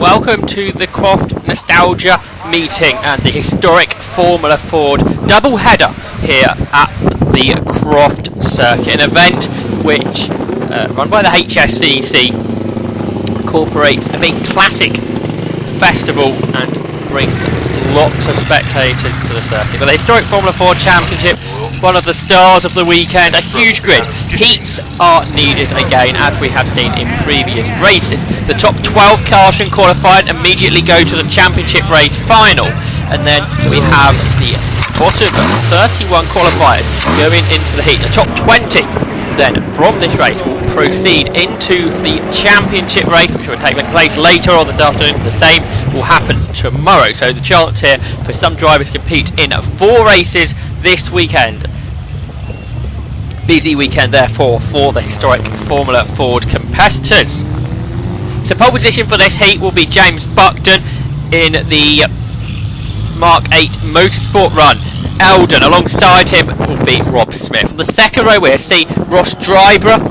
welcome to the Croft Nostalgia meeting and the historic Formula Ford double header here at the Croft Circuit, an event which, run by the HSCC, incorporates a big classic festival and brings lots of spectators to the circuit. But the historic Formula Ford Championship, one of the stars of the weekend, a huge grid. Heats are needed again, as we have seen in previous races. The top 12 cars can qualify and immediately go to the championship race final. And then we have the bottom 31 qualifiers going into the heat. The top 20 then from this race will proceed into the championship race, which will take place later on this afternoon. The same will happen tomorrow. So the chance here for some drivers to compete in 4 races this weekend. Busy weekend therefore for the historic Formula Ford competitors. So pole position for this heat will be James Buckton in the Mark 8 Motorsport run. Eldon alongside him will be Rob Smith. On the second row we'll see Ross Dryborough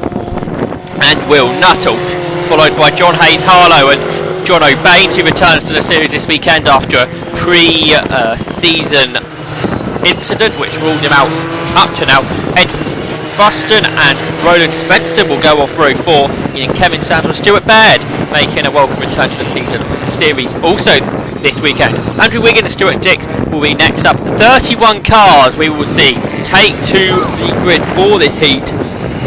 and Will Nuttall, followed by John Hayes Harlow and John O'Baines, who returns to the series this weekend after a pre-season incident which ruled him out up to now. Ed Buston and Roland Spencer will go off row 4, and Kevin Stanzl and Stuart Baird making a welcome return to the season series also this weekend. Andrew Wiggin and Stuart Dix will be next up. 31 cars we will see take to the grid for this heat.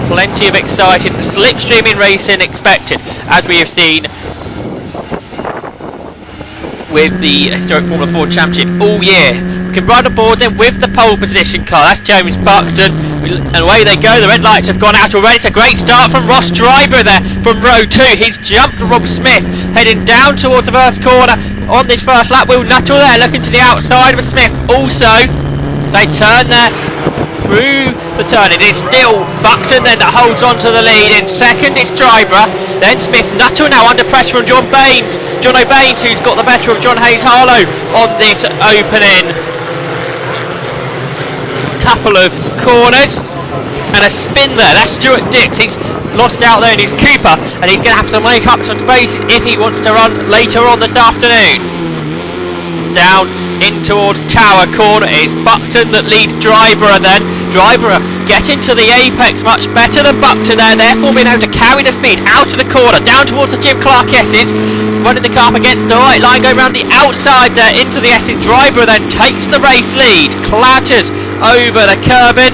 Plenty of exciting slipstreaming racing expected, as we have seen with the historic Formula Ford Championship all year. We can run aboard then with the pole position car. That's James Buckton, and away they go. The red lights have gone out already. It's a great start from Ross Dryborough there from row 2. He's jumped Rob Smith, heading down towards the first corner on this first lap. Will Nuttall there looking to the outside of Smith. Also, they turn there through the turn. It is still Buckton then that holds on to the lead. In second it's Dryborough, then Smith. Nuttall now under pressure from John O'Baines, who's got the better of John Hayes Harlow on this opening couple of corners, and a spin there. That's Stuart Dix. He's lost out there in his Cooper, and he's going to have to make up some space if he wants to run later on this afternoon. Down in towards Tower Corner is Buckton that leads Dryborough then. Dryborough getting to the apex much better than Buckton there, therefore being able to carry the speed out of the corner, down towards the Jim Clark S's, running the car up against the right line, going around the outside there into the S's. Dryborough then takes the race lead, clatters over the curbing.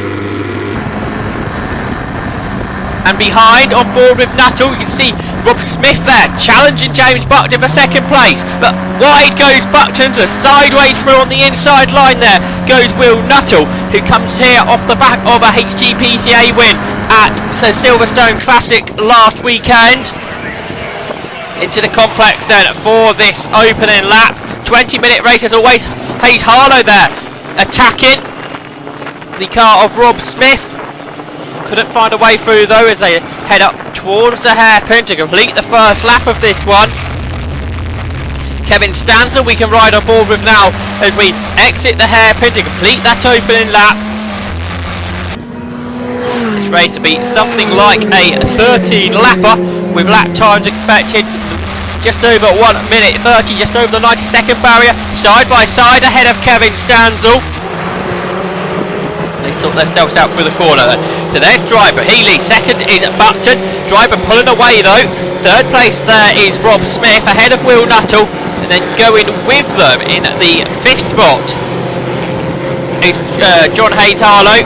And behind, on board with Nuttall, you can see Rob Smith there, challenging James Buckton for second place. But wide goes Buckton, to sideways through on the inside line there goes Will Nuttall, who comes here off the back of a HGPCA win at the Silverstone Classic last weekend. Into the complex then for this opening lap. 20-minute race as always. Hayes Harlow there, attacking the car of Rob Smith. Couldn't find a way through though as they head up towards the hairpin to complete the first lap of this one. Kevin Stanzl we can ride on board with now as we exit the hairpin to complete that opening lap. This race will be something like a 13 lapper with lap times expected just over 1 minute 30, just over the 90-second barrier, side by side ahead of Kevin Stanzl. They sort themselves out through the corner then. So there's Dryborough, he leads. Second is Buckton. Dryborough pulling away though. Third place there is Rob Smith ahead of Will Nuttall. And then going with them in the 5th spot is John Hayes Harlow.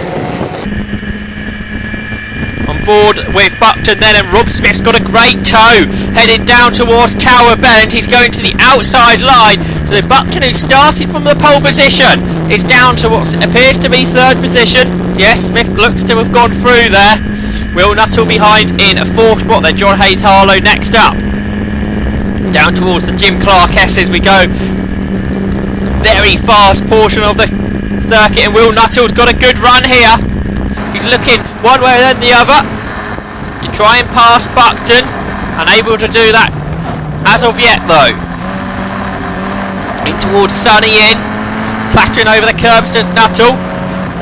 On board with Buckton then, and Rob Smith's got a great tow heading down towards Tower Bend. He's going to the outside line. So Buckton, who started from the pole position, is down to what appears to be 3rd position. Yes, Smith looks to have gone through there. Will Nuttall behind in 4th spot there. John Hayes Harlow next up. Down towards the Jim Clark S's we go. Very fast portion of the circuit, and Will Nuttall's got a good run here. He's looking one way and then the other to try and pass Buckton. Unable to do that as of yet though. In towards Sunny in, clattering over the curbs to Nuttall.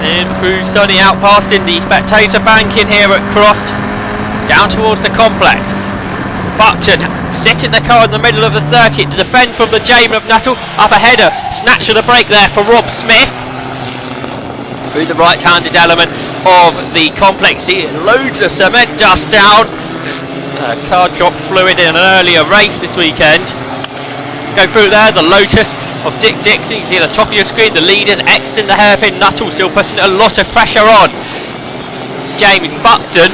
In through Sunny, out past in the spectator banking here at Croft. Down towards the complex. Buckton setting the car in the middle of the circuit to defend from the Jamin of Nuttall. Up a header, snatch of the break there for Rob Smith. Through the right-handed element of the complex, see loads of cement dust down. Car dropped fluid in an earlier race this weekend. Go through there, the Lotus of Dick Dixon. You can see at the top of your screen the leaders, Exton, the hairpin, Nuttall still putting a lot of pressure on James Buckton.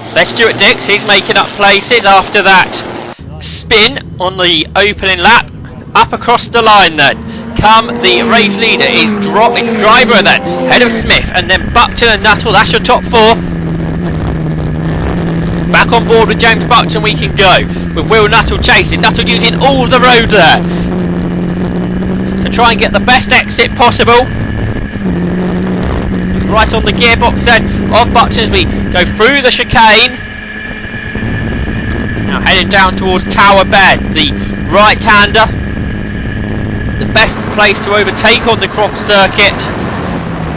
There's Stuart Dix, he's making up places after that spin on the opening lap. Up across the line then come the race leader, is Driver then, head of Smith, and then Buckton and Nuttall. That's your top four. Back on board with James Buckton we can go, with Will Nuttall chasing. Nuttall using all the road there to try and get the best exit possible. Right on the gearbox then of Buckton as we go through the chicane. Now heading down towards Tower Bend, the right-hander, the best place to overtake on the Croft circuit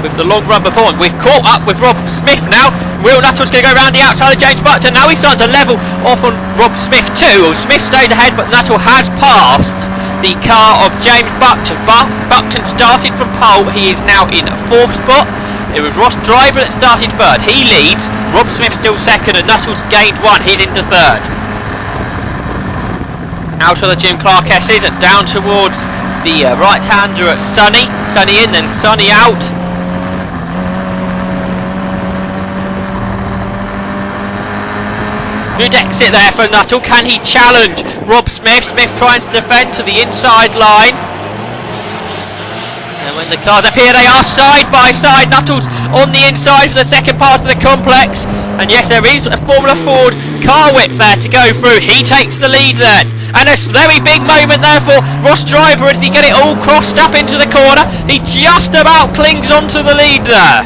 with the long run before him. We've caught up with Rob Smith now. Will Nuttall's going to go around the outside of James Buckton. Now he's starting to level off on Rob Smith too. Well, Smith stays ahead, but Nuttall has passed the car of James Buckton. Buckton started from pole. He is now in 4th spot. It was Ross Driver that started 3rd. He leads. Rob Smith still 2nd, and Nuttall's gained 1. He's into 3rd. Out of the Jim Clark S's and down towards the right-hander at Sonny. Sonny in, then Sonny out. Good exit there for Nuttall. Can he challenge Rob Smith? Smith trying to defend to the inside line. And when the cars appear, they are side by side. Nuttall's on the inside for the second part of the complex. And yes, there is a Formula Ford car whip there to go through. He takes the lead then. And a very big moment there for Ross Driver as he get it all crossed up into the corner. He just about clings onto the lead there.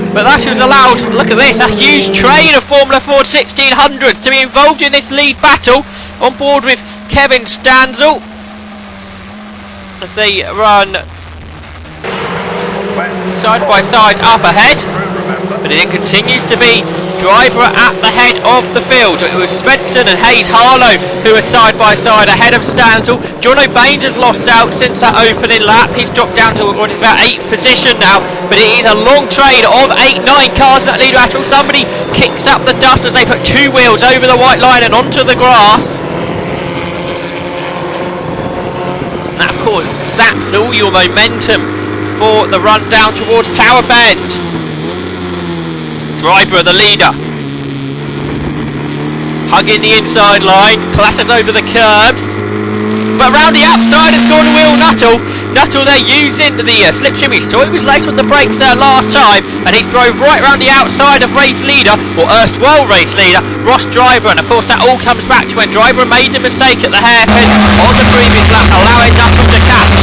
But that was allowed, look at this, a huge train of Formula Ford 1600s to be involved in this lead battle. On board with Kevin Stanzl as they run side by side up ahead, but it continues to be Driver at the head of the field. It was Svensson and Hayes Harlow who are side by side ahead of Stanzl. John O'Baines has lost out since that opening lap. He's dropped down to what is about 8th position now, but it is a long train of 8-9 cars in that lead battle. Somebody kicks up the dust as they put 2 wheels over the white line and onto the grass. That of course zaps all your momentum for the run down towards Tower Bend. Driver, the leader, hugging the inside line, clatters over the curb, but round the outside has gone Will Nuttall. Nuttall there using the slipstream. We saw he was late on the brakes there last time, and he drove right round the outside of race leader, or erstwhile race leader, Ross Driver. And of course that all comes back to when Driver made a mistake at the hairpin on the previous lap, allowing Nuttall to catch.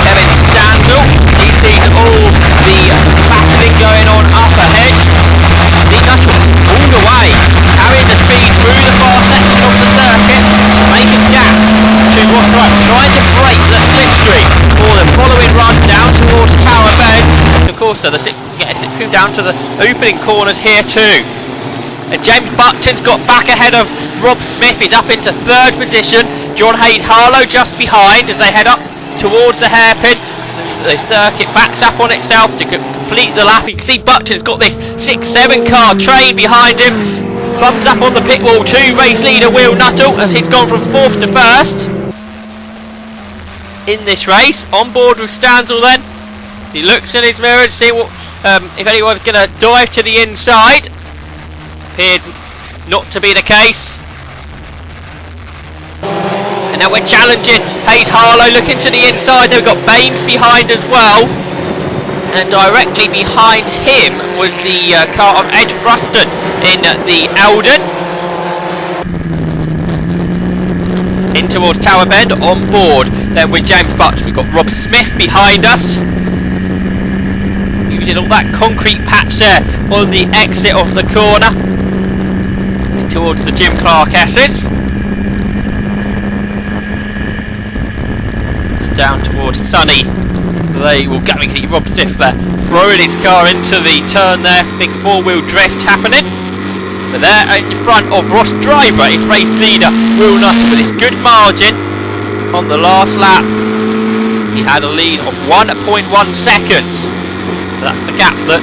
Kevin Stanzl, he's seen all the battling going on up ahead. The Nuttall all the way, carrying the speed through the far section of the circuit to make a gap to Ross Driver, trying to break the slipstream for the following run down towards Tower Bend. And of course, the slipstream down to the opening corners here too. And James Buckton's got back ahead of Rob Smith. He's up into 3rd position. John Hayes Harlow just behind as they head up towards the hairpin. The circuit backs up on itself to complete the lap. You can see Buckton's got this 6-7 car train behind him. Bumps up on the pit wall to race leader Will Nuttall as he's gone from 4th to 1st in this race. On board with Stanzl then. He looks in his mirror to see what if anyone's going to dive to the inside. Appeared not to be the case. And now we're challenging Hayes Harlow, looking to the inside. They've got Baines behind as well. And directly behind him was the car of Ed Fruston in the Eldon. In towards Tower Bend, on board then with James Buckton. We've got Rob Smith behind us, using all that concrete patch there on the exit of the corner. In towards the Jim Clark S's. Down towards Sonny They will go and Rob Smith throwing his car into the turn there. Big four-wheel drift happening. But there in front of Ross Driver is race leader Will Nutter with his good margin on the last lap. He had a lead of 1.1 seconds. So that's the gap that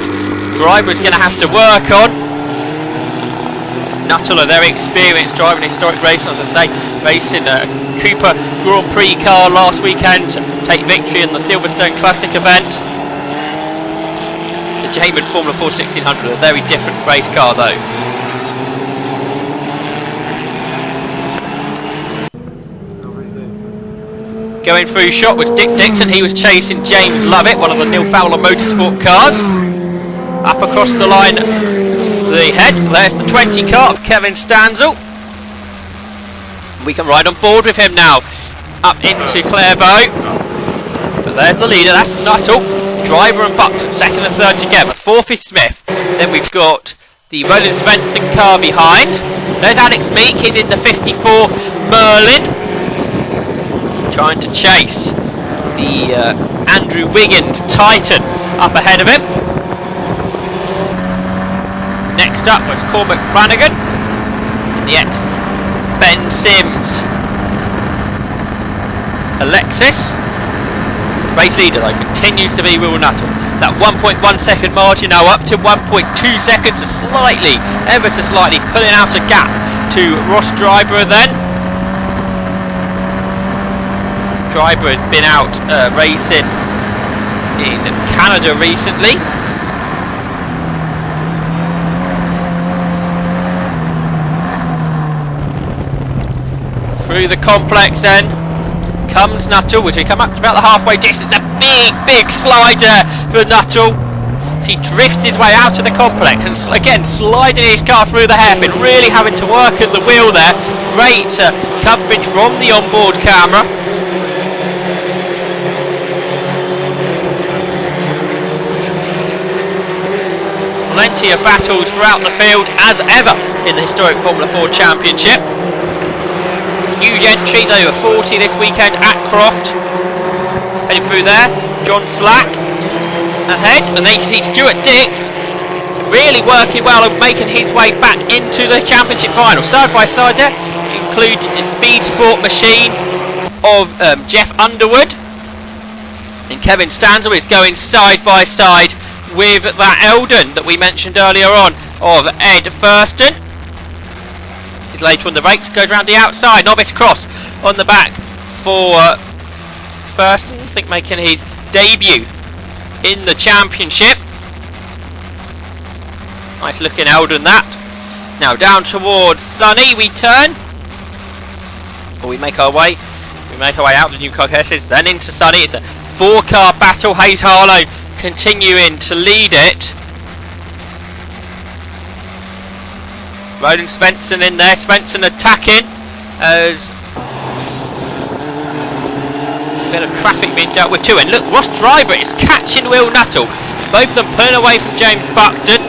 Driver is going to have to work on. Nuttall, a very experienced driver in historic racing, as I say, racing a Cooper Grand Prix car last weekend to take victory in the Silverstone Classic event. The Jamin Formula 4 1600, a very different race car though. Going through shot was Dick Dixon. He was chasing James Lovett, one of the Neil Fowler Motorsport cars. Up across the line, the head. There's the 20 car of Kevin Stanzl. We can ride on board with him now. Up into Clairvaux. But there's the leader. That's Nuttall. Driver and Buxton, second and third together. Fourth is Smith. Then we've got the Roland Svensson car behind. There's Alex Meek. He's in the 54 Merlin, trying to chase the Andrew Wiggins Titan up ahead of him. Next up was Cormac Flanagan in the ex Ben Sims Alexis. Race leader though continues to be Will Nuttall. That 1.1 second margin now up to 1.2 seconds, ever so slightly pulling out a gap to Ross Driver then. Driver has been out racing in Canada recently. Through the complex then comes Nuttall, which he come up to about the halfway distance. A big slider for Nuttall. He drifts his way out to the complex and again sliding his car through the hairpin, really having to work at the wheel there. Great coverage from the onboard camera. Plenty of battles throughout the field as ever in the historic Formula 4 Championship. Huge entries, over 40 this weekend at Croft. Heading through there, John Slack just ahead, and then you can see Stuart Dix really working well and making his way back into the championship final. Side by side there, including the Speed Sport machine of Jeff Underwood. And Kevin Stanzl is going side by side with that Eldon that we mentioned earlier on of Ed Thurston. He's later on the brakes, goes round the outside. Novice cross on the back for Thurston, I think making his debut in the championship. Nice looking Eldon that. Now down towards Sunny we turn. Or we make our way out the new car cases, then into Sunny. It's a 4-car battle. Hayes Harlow continuing to lead it. Roland Svensson in there. Svensson attacking as a bit of traffic being dealt with too. And look, Ross Driver is catching Will Nuttall. Both of them pulling away from James Buckton.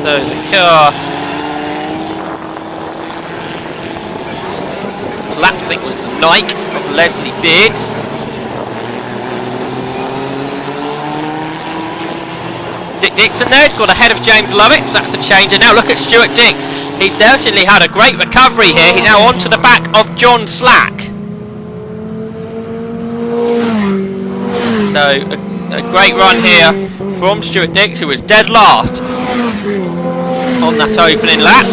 So the car lap, I think, was the Nike of Leslie Beards. Dick Dixon there, he's got ahead of James Lovett, so that's a change. And now look at Stuart Dix. He's certainly had a great recovery here. He's now onto the back of John Slack. So a great run here from Stuart Dix, who was dead last on that opening lap.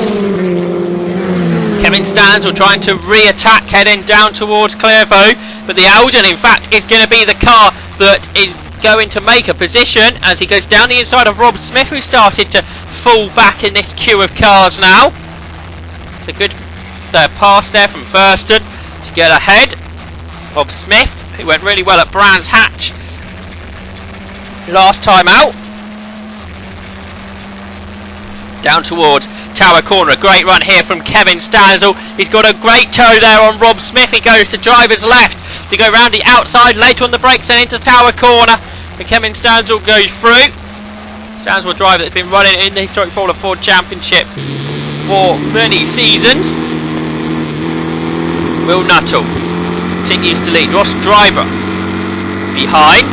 Kevin Stanzl trying to re-attack, heading down towards Clairvaux, but the Eldon in fact is going to be the car that is going to make a position as he goes down the inside of Rob Smith, who started to fall back in this queue of cars now. It's a good pass there from Thurston to get ahead of Smith, who went really well at Brands Hatch last time out. Down towards Tower Corner, a great run here from Kevin Stanzl. He's got a great toe there on Rob Smith. He goes to driver's left to go round the outside, later on the brakes and into Tower Corner. And Kevin Stanzl goes through. Stanzl, a driver that's been running in the historic Formula 4 Championship for many seasons. Will Nuttall continues to lead. Ross Driver behind.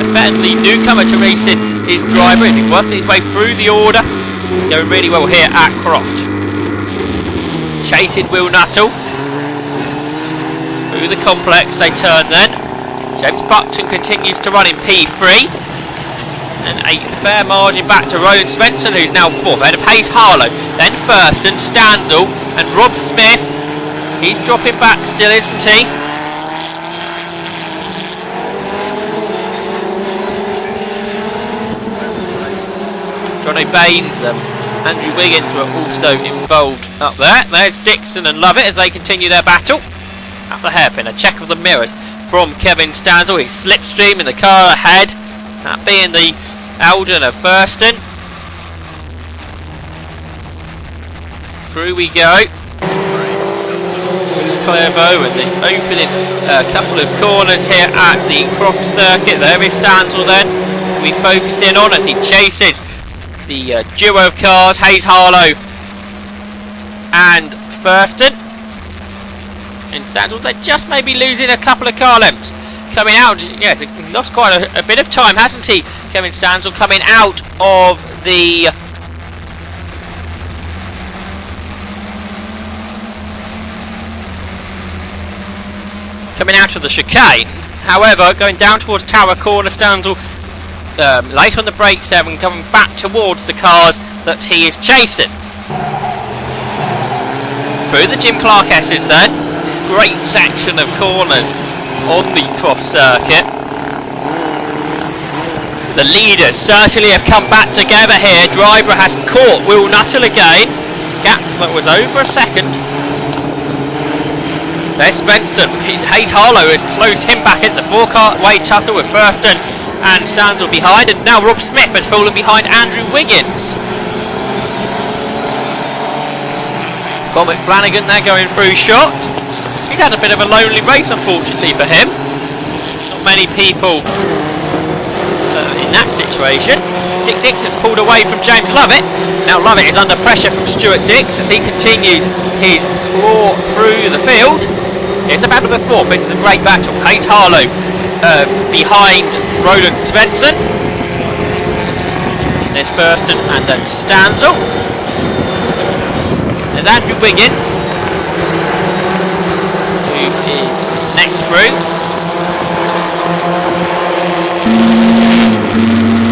Effectively newcomer to racing is Driver. He's working his way through the order. Going really well here at Croft. Chasing Will Nuttall. Through the complex they turn then. James Buckton continues to run in P3. And a fair margin back to Roland Svensson, who's now fourth. Ahead of Hayes Harlow. Then Thurston, Stanzl and Rob Smith. He's dropping back still, isn't he? Johnny Baines, Andrew Wiggins were also involved up there. There's Dixon and Lovett as they continue their battle. At the hairpin, a check of the mirrors from Kevin Stanzl. He's slipstream in the car ahead. That being the Alden of Thurston. Through we go. Clairvaux and the opening couple of corners here at the Croft circuit. There is Stanzl then. We focus in on as he chases the duo of cars, Hayes Harlow and Thurston. And Stanzl, they're just maybe losing a couple of car lengths. Coming out, yeah, he's lost quite a bit of time, hasn't he? Kevin Stanzl coming out of the chicane. However, going down towards Tower Corner, Stanzl late on the brakes there and coming back towards the cars that he is chasing. Through the Jim Clark S's then. This great section of corners on the Croft circuit. The leaders certainly have come back together here. Driver has caught Will Nuttall again. Gap that was over a second. There's Spencer. Hayes Harlow has closed him back into the four-car-way tussle with Thurston and Stanzl behind, and now Rob Smith has fallen behind Andrew Wiggins. Cormac Flanagan there going through shot. He's had a bit of a lonely race, unfortunately for him. Not many people in that situation. Dick Dix has pulled away from James Lovett. Now Lovett is under pressure from Stuart Dix as he continues his claw through the field. It's a battle before, but it's a great battle. Hayes Harlow behind Roland Svensson. There's Thurston and then Stanzl. There's Andrew Wiggins, who is next through.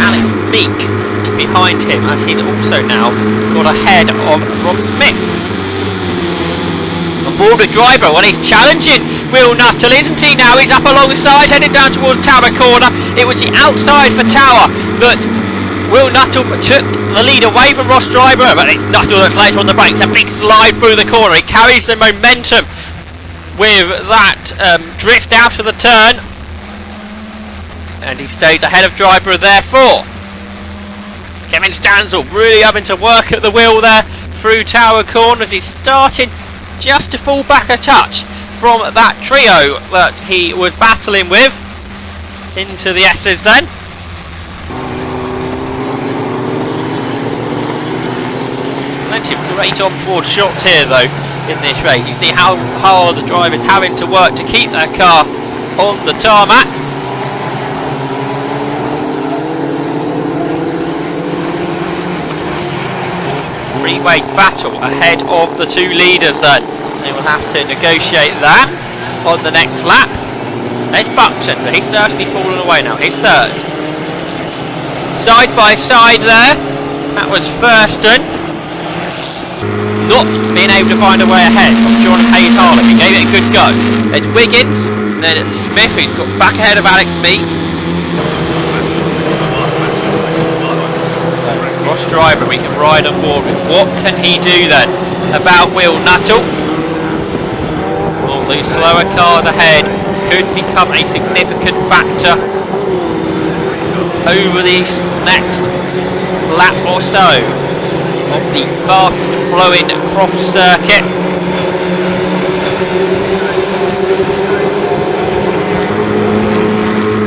Alex Meek is behind him, and he's also now got ahead of Rob Smith. On board with Driver, well, he's challenging Will Nuttall, isn't he now? He's up alongside, heading down towards Tower Corner. It was the outside for Tower that Will Nuttall took the lead away from Ross Driver, but it's Nuttall that's later on the brakes. A big slide through the corner. He carries the momentum with that drift out of the turn, and he stays ahead of Driver therefore. Kevin Stanzl really having to work at the wheel there through Tower Corner as he's starting just to fall back a touch from that trio that he was battling with. Into the S's then. Plenty of great on-board shots here though in this race. You see how hard the driver's having to work to keep that car on the tarmac. Three-way battle ahead of the two leaders then. They will have to negotiate that on the next lap. There's Buckton, but he's certainly fallen away now. He's third. Side by side there. That was Thurston. Not being able to find a way ahead of John Hayes Harlow. He gave it a good go. There's Wiggins, and then it's Smith, who's got back ahead of Alex Meek. Ross Driver we can ride on board with. What can he do then about Will Nuttall? Well, the slower cars ahead could become a significant factor over this next lap or so of the fast flowing Croft circuit.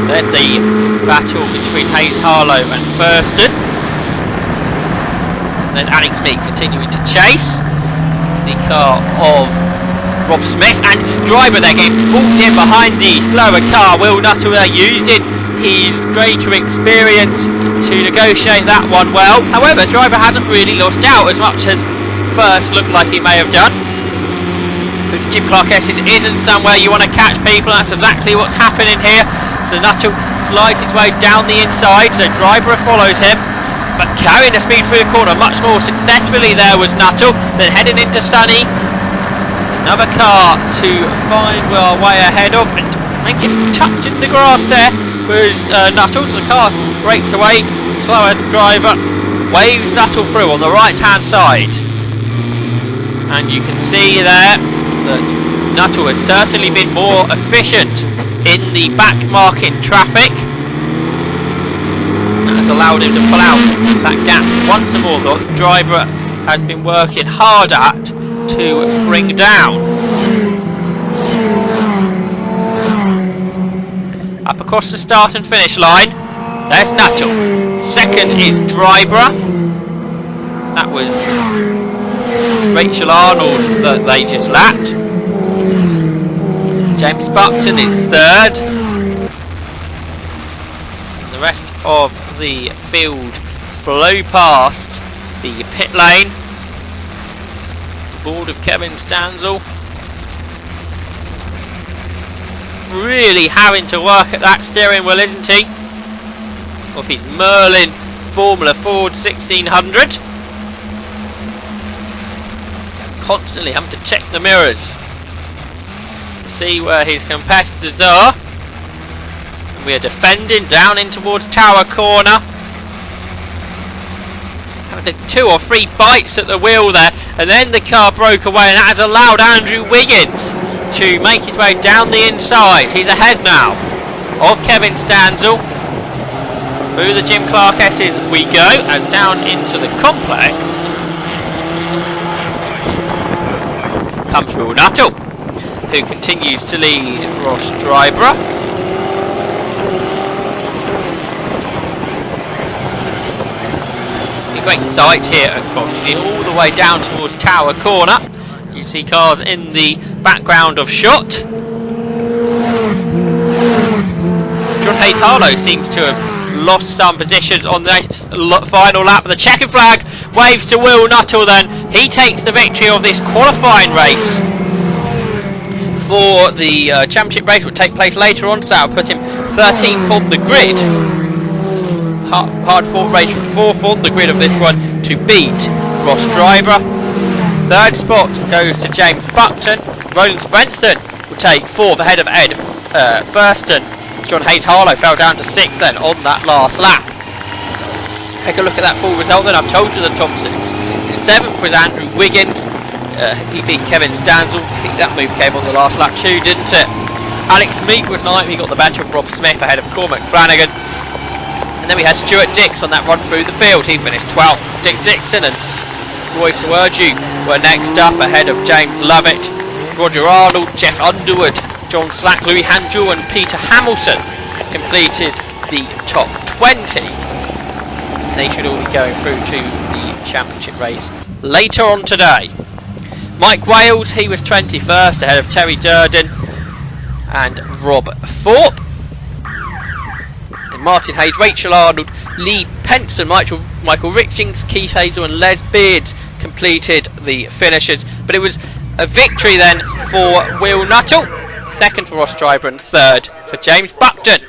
There's the battle between Hayes Harlow and Thurston. Then Alex Meek continuing to chase the car of Rob Smith, and driver there getting pulled in behind the slower car. Will Nuttall there using his greater experience to negotiate that one well. However, driver hasn't really lost out as much as first looked like he may have done. But Jim Clark S's isn't somewhere you want to catch people. That's exactly what's happening here. So Nuttall slides his way down the inside, so driver follows him, but carrying the speed through the corner much more successfully there was Nuttall. Then heading into Sunny, another car to find our way ahead of, and I think it's touching the grass there was Nuttall. So the car breaks away, slower driver waves Nuttall through on the right hand side, and you can see there that Nuttall has certainly been more efficient in the back market traffic. That's allowed him to pull out that gap once more that the driver has been working hard at to bring down. Up across the start and finish line, there's Nuttall. Second is Driver. That was Rachel Arnold that they just lapped. James Buckton is third. And the rest of the field flow past the pit lane. Board of Kevin Stanzl. Really having to work at that steering wheel, isn't he? Of his Merlin Formula Ford 1600. Constantly having to check the mirrors to see where his competitors are. And we are defending down in towards Tower Corner. Having 2 or 3 bites at the wheel there, and then the car broke away, and that has allowed Andrew Wiggins to make his way down the inside. He's ahead now of Kevin Stanzl. Through the Jim Clark S's we go, as down into the complex comes Will Nuttall, who continues to lead Ross Dryborough. A great sight here at Croft, all the way down towards Tower Corner. You see cars in the background of shot. John Hayes Harlow seems to have lost some positions on the final lap, but the checkered flag waves to Will Nuttall. Then he takes the victory of this qualifying race for the championship race, will take place later on, so that'll put him 13th on the grid. Hard fought race from 4th on the grid of this one to beat Ross Dryborough. Third spot goes to James Buckton. Roland Svensson will take 4th ahead of Ed Thurston. John Hayes Harlow fell down to 6th then on that last lap. Take a look at that full result then. I've told you the top 6. 7th was Andrew Wiggins. He beat Kevin Stanzl. I think that move came on the last lap too, didn't it? Alex Meek was 9th. He got the better of Rob Smith ahead of Cormac Flanagan. And then we had Stuart Dix on that run through the field. He finished 12th. Dick Dixon and Roy Sawerju were next up ahead of James Lovett, Roger Arnold, Jeff Underwood, John Slack, Louis Handel and Peter Hamilton completed the top 20. They should all be going through to the championship race later on today. Mike Wales, he was 21st ahead of Terry Durden and Rob Thorpe. And Martin Hayes, Rachel Arnold, Lee Penson, Michael Richings, Keith Hazel and Les Beards completed the finishes. But it was a victory then for Will Nuttall, 2nd for Ross Dryborough and 3rd for James Buckton.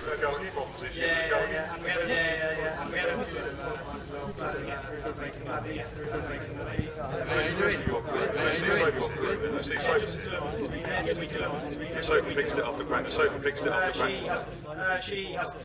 Sophie fixed it after practice.